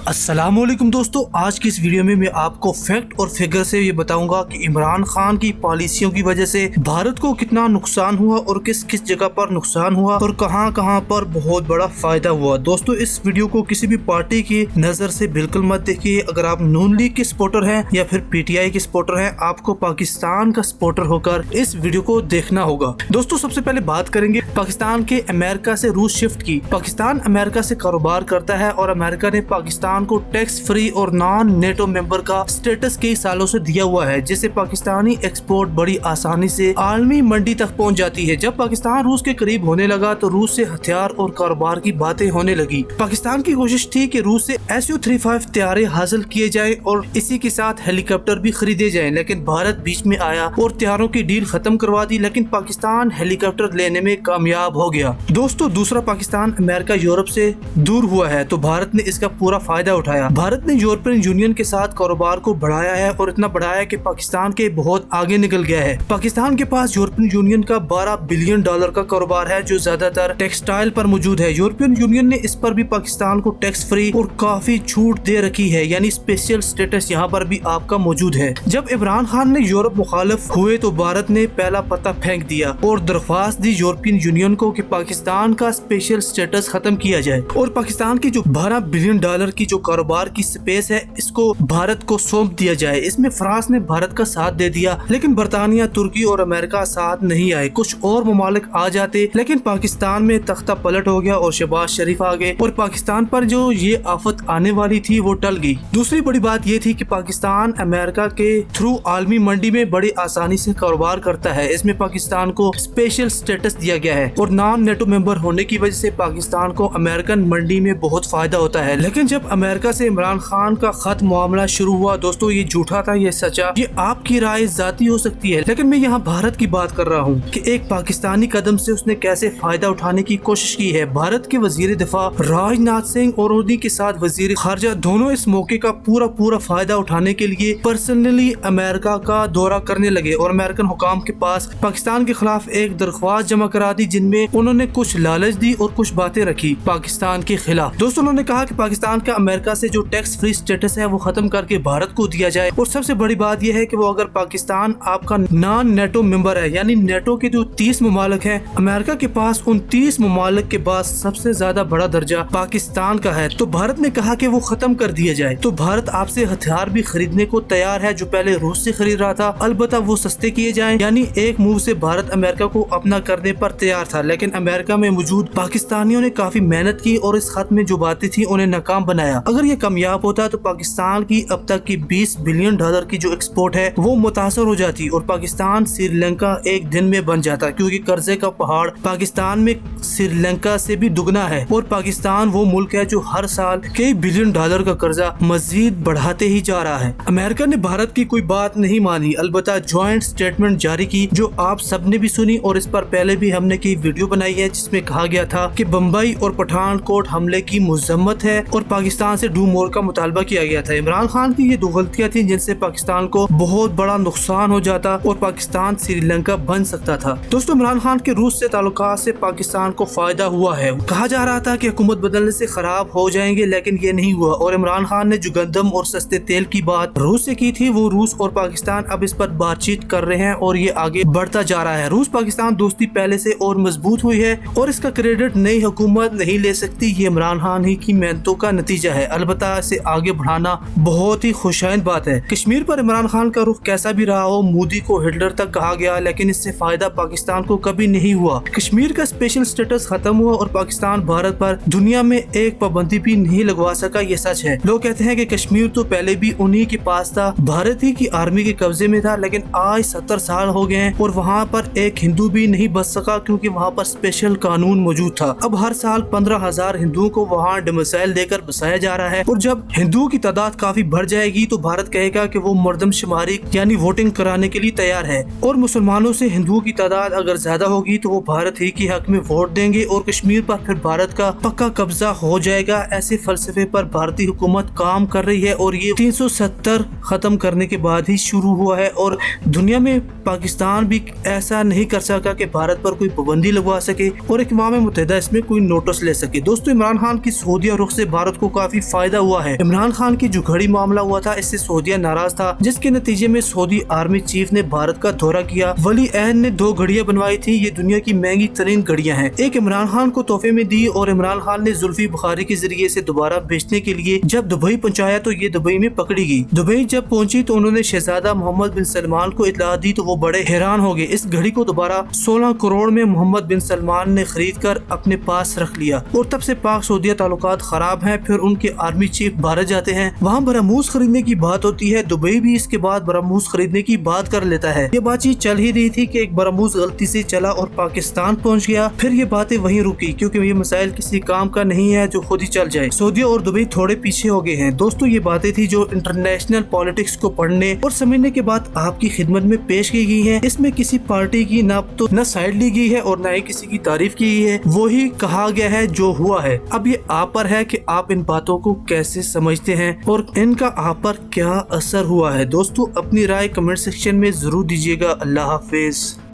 अस्सलाम वालेकुम दोस्तों, आज की इस वीडियो में मैं आपको फैक्ट और फिगर से ये बताऊंगा कि इमरान खान की पॉलिसियों की वजह से भारत को कितना नुकसान हुआ और किस किस जगह पर नुकसान हुआ और कहां कहां पर बहुत बड़ा फायदा हुआ। दोस्तों, इस वीडियो को किसी भी पार्टी की नजर से बिल्कुल मत देखिए। अगर आप नून लीग के सपोर्टर हैं या फिर पीटीआई के सपोर्टर हैं, आपको पाकिस्तान का सपोर्टर होकर इस वीडियो को देखना होगा। दोस्तों, सबसे पहले बात करेंगे पाकिस्तान के अमेरिका से रूस शिफ्ट की। पाकिस्तान अमेरिका से कारोबार करता है और अमेरिका ने पाकिस्तान को टैक्स फ्री और नॉन नेटो मेंबर का स्टेटस कई सालों से दिया हुआ है, जिससे पाकिस्तानी एक्सपोर्ट बड़ी आसानी से आलमी मंडी तक पहुंच जाती है। जब पाकिस्तान रूस के करीब होने लगा तो रूस से हथियार और कारोबार की बातें होने लगी। पाकिस्तान की कोशिश थी कि रूस से Su-35 तैयारे हासिल किए जाए और इसी के साथ हेलीकॉप्टर भी खरीदे जाएं, लेकिन भारत बीच में आया और तैयारों की डील खत्म करवा दी। लेकिन पाकिस्तान हेलीकॉप्टर लेने में कामयाब हो गया। दोस्तों, दूसरा पाकिस्तान अमेरिका यूरोप से दूर हुआ है तो भारत ने इसका पूरा फायदा उठाया। भारत ने यूरोपियन यूनियन के साथ कारोबार को बढ़ाया है और इतना बढ़ाया कि पाकिस्तान के बहुत आगे निकल गया है। पाकिस्तान के पास यूरोपियन यूनियन का $12 बिलियन का कारोबार है, जो ज्यादातर टेक्सटाइल पर मौजूद है। यूरोपियन यूनियन ने इस पर भी पाकिस्तान को टैक्स फ्री और काफी छूट दे रखी है, यानी स्पेशल स्टेटस यहाँ पर भी आपका मौजूद है। जब इमरान खान ने यूरोप मुखालिफ हुए तो भारत ने पहला पत्ता फेंक दिया और दरख्वास्त दी यूरोपियन यूनियन को कि पाकिस्तान का स्पेशल स्टेटस खत्म किया जाए और पाकिस्तान की जो $12 बिलियन की जो कारोबार की स्पेस है इसको भारत को सौंप दिया जाए। इसमें फ्रांस ने भारत का साथ दे दिया, लेकिन बरतानिया, तुर्की और अमेरिका साथ नहीं आए। कुछ और ममालिक आ जाते, लेकिन पाकिस्तान में तख्ता पलट हो गया और शहबाज शरीफ आ गए और पाकिस्तान पर जो ये आफत आने वाली थी वो टल गई। दूसरी बड़ी बात ये थी कि पाकिस्तान अमेरिका के थ्रू आलमी मंडी में बड़ी आसानी से कारोबार करता है। इसमें पाकिस्तान को स्पेशल स्टेटस दिया गया है और नॉन नेटो मेंबर होने की वजह से पाकिस्तान को अमेरिकन मंडी में बहुत फायदा होता है। लेकिन जब अमेरिका से इमरान खान का खत मामला शुरू हुआ, दोस्तों ये झूठा था, ये सच्चा, ये आपकी राय जाती हो सकती है, लेकिन मैं यहाँ भारत की बात कर रहा हूँ कि एक पाकिस्तानी कदम से उसने कैसे फायदा उठाने की कोशिश की है। भारत के वजीर दिफा राजनाथ सिंह और उन्हीं के साथ वजीर खारजा दोनों इस मौके का पूरा फायदा उठाने के लिए पर्सनली अमेरिका का दौरा करने लगे और अमेरिकन हुकाम के पास पाकिस्तान के खिलाफ एक दरख्वास्त जमा करा दी, जिनमें उन्होंने कुछ लालच दी और कुछ बातें रखी पाकिस्तान के खिलाफ। दोस्तों, उन्होंने कहा कि पाकिस्तान का अमेरिका से जो टैक्स फ्री स्टेटस है वो खत्म करके भारत को दिया जाए और सबसे बड़ी बात यह है कि वो अगर पाकिस्तान आपका नॉन नेटो मेंबर है, यानी नेटो के जो 30 ममालिक हैं, अमेरिका के पास उन 30 ममालिक के पास सबसे ज्यादा बड़ा दर्जा पाकिस्तान का है, तो भारत ने कहा कि वो खत्म कर दिया जाए। तो भारत आपसे हथियार भी खरीदने को तैयार है, जो पहले रूस से खरीद रहा था, अलबत्ता वो सस्ते किए जाएं। यानी एक मूव से भारत अमेरिका को अपना करने पर तैयार था, लेकिन अमेरिका में मौजूद पाकिस्तानियों ने काफी मेहनत की और इस खत में जो बातें थी उन्हें नाकाम बनाया। अगर ये कामयाब होता तो पाकिस्तान की अब तक की $20 बिलियन की जो एक्सपोर्ट है वो मुतासर हो जाती और पाकिस्तान श्रीलंका एक दिन में बन जाता, क्योंकि कर्जे का पहाड़ पाकिस्तान में श्रीलंका से भी दुगना है और पाकिस्तान वो मुल्क है जो हर साल कई $बिलियन का कर्जा मजीद बढ़ाते ही जा रहा है। अमेरिका ने भारत की कोई बात नहीं मानी, अलबत्ता ज्वाइंट स्टेटमेंट जारी की जो आप सबने भी सुनी और इस पर पहले भी हमने की वीडियो बनाई है, जिसमें कहा गया था कि बम्बई और पठानकोट हमले की मजम्मत है और पाकिस्तान से डू मोर का मुतालबा किया गया था। इमरान खान की ये 2 गलतियां थी जिनसे पाकिस्तान को बहुत बड़ा नुकसान हो जाता और पाकिस्तान श्रीलंका बन सकता था। दोस्तों, इमरान खान के रूस से ताल्लुकात से पाकिस्तान को फायदा हुआ है। कहा जा रहा था कि हुकूमत बदलने से खराब हो जाएंगे, लेकिन ये नहीं हुआ और इमरान खान ने जो गंदम और सस्ते तेल की बात रूस से की थी वो रूस और पाकिस्तान अब इस पर बातचीत कर रहे हैं और ये आगे बढ़ता जा रहा है। रूस पाकिस्तान दोस्ती पहले से और मजबूत हुई है और इसका क्रेडिट नई हुकूमत नहीं ले सकती, ये इमरान खान ही की मेहनतों का नतीजा है। अलबत्ता इसे आगे बढ़ाना बहुत ही खुशाइन बात है। कश्मीर पर इमरान खान का रुख कैसा भी रहा हो, मोदी को हिटलर तक कहा गया, लेकिन इससे फायदा पाकिस्तान को कभी नहीं हुआ। कश्मीर का स्पेशल स्टेटस खत्म हुआ और पाकिस्तान भारत पर दुनिया में एक पाबंदी भी नहीं लगवा सका, ये सच है। लोग कहते हैं कि कश्मीर तो पहले भी उन्हीं के पास था, भारत ही की आर्मी के कब्जे में था, लेकिन आज 70 साल हो गए हैं और वहाँ पर एक हिंदू भी नहीं बच सका, क्योंकि वहाँ पर स्पेशल कानून मौजूद था। अब हर साल 15,000 हिंदुओं को वहाँ डोमिसाइल देकर बसाया जा रहा है और जब हिंदुओं की तादाद काफी बढ़ जाएगी तो भारत कहेगा कि वो मर्दमशुमारी यानी वोटिंग कराने के लिए तैयार है और मुसलमानों से हिंदुओं की तादाद अगर ज्यादा होगी तो वो भारत ही के हक में वोट देंगे और कश्मीर पर फिर भारत का पक्का कब्जा हो जाएगा। ऐसे फलसफे पर भारतीय हुकूमत काम कर रही है और ये 370 खत्म करने के बाद ही शुरू हुआ है और दुनिया में पाकिस्तान भी ऐसा नहीं कर सका कि भारत पर कोई पाबंदी लगवा सके और अक़वाम मुत्तहिदा इसमें कोई नोटिस ले सके। दोस्तों, इमरान खान की सऊदीया रुख से भारत को काफी काफी फायदा हुआ है। इमरान खान की जो घड़ी मामला हुआ था इससे सऊदीया नाराज था, जिसके नतीजे में सऊदी आर्मी चीफ ने भारत का दौरा किया। वली अहद ने 2 घड़ियां बनवाई थी, ये दुनिया की महंगी तरीन घड़ियां हैं। एक इमरान खान को तोहफे में दी और इमरान खान ने जुल्फी बुखारी के जरिए से दोबारा बेचने के लिए जब दुबई पहुंचाया तो ये दुबई में पकड़ी गई। दुबई जब पहुंची तो उन्होंने शहजादा मोहम्मद बिन सलमान को इत्तला दी तो वो बड़े हैरान हो गए। इस घड़ी को दोबारा 16 करोड़ में मोहम्मद बिन सलमान ने खरीद कर अपने पास रख लिया और तब से पाक सऊदीया ताल्लुकात खराब हैं। फिर उनके आर्मी चीफ भारत जाते हैं, वहाँ बरामूस खरीदने की बात होती है। दुबई भी इसके बाद बरामूस खरीदने की बात कर लेता है। ये बातचीत चल ही रही थी कि एक बरामूस गलती से चला और पाकिस्तान पहुंच गया। फिर ये बातें वहीं रुकी क्योंकि ये मसाइल किसी काम का नहीं है जो खुद ही चल जाए। सऊदीया और दुबई थोड़े पीछे हो गए हैं। दोस्तों ये बातें थी जो इंटरनेशनल पॉलिटिक्स को पढ़ने और समझने के बाद आपकी खिदमत में पेश की गई है। इसमें किसी पार्टी की न साइड ली गई है और न ही किसी की तारीफ की गई है, वो ही कहा गया है जो हुआ है। अब ये आप पर है कि आप इन बातों को कैसे समझते हैं और इनका आप पर क्या असर हुआ है। दोस्तों अपनी राय कमेंट सेक्शन में जरूर दीजिएगा। अल्लाह हाफिज।